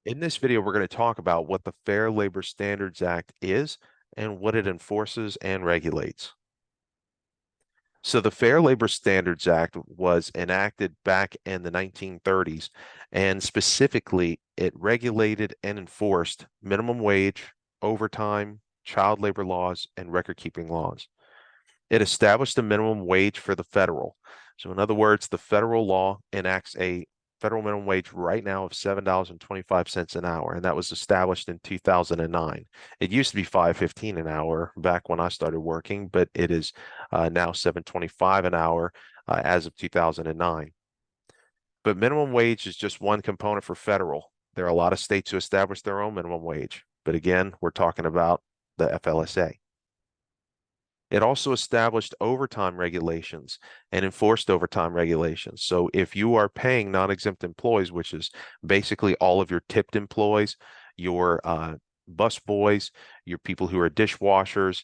In this video, we're going to talk about what the Fair Labor Standards Act is and what it enforces and regulates. So the Fair Labor Standards Act was enacted back in the 1930s, and specifically it regulated and enforced minimum wage, overtime, child labor laws, and record-keeping laws. It established a minimum wage for the federal. So, in other words, the federal law enacts a federal minimum wage right now of $7.25 an hour, and that was established in 2009. It used to be $5.15 an hour back when I started working, but it is now $7.25 an hour as of 2009. But minimum wage is just one component for federal. There are a lot of states who establish their own minimum wage, but again, we're talking about the FLSA. It also established overtime regulations and enforced overtime regulations. So if you are paying non-exempt employees, which is basically all of your tipped employees, your bus boys, your people who are dishwashers,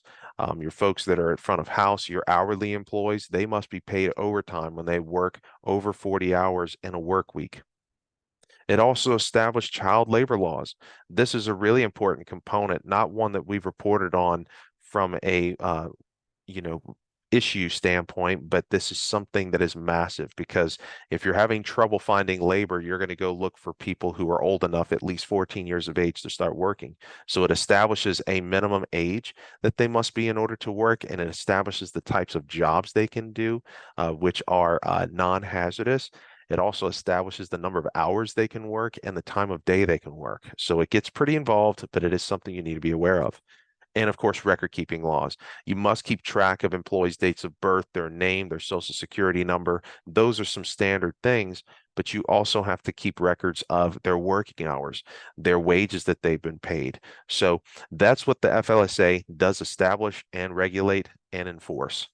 your folks that are at front of house, your hourly employees, they must be paid overtime when they work over 40 hours in a work week. It also established child labor laws. This is a really important component, not one that we've reported on from a you know, issue standpoint, but this is something that is massive because if you're having trouble finding labor, you're going to go look for people who are old enough, at least 14 years of age, to start working. So it establishes a minimum age that they must be in order to work, and it establishes the types of jobs they can do, which are non-hazardous. It also establishes the number of hours they can work and the time of day they can work. So it gets pretty involved, but it is something you need to be aware of. And of course, record keeping laws. You must keep track of employees' dates of birth, their name, their social security number. Those are some standard things, but you also have to keep records of their working hours, their wages that they've been paid. So that's what the FLSA does establish and regulate and enforce.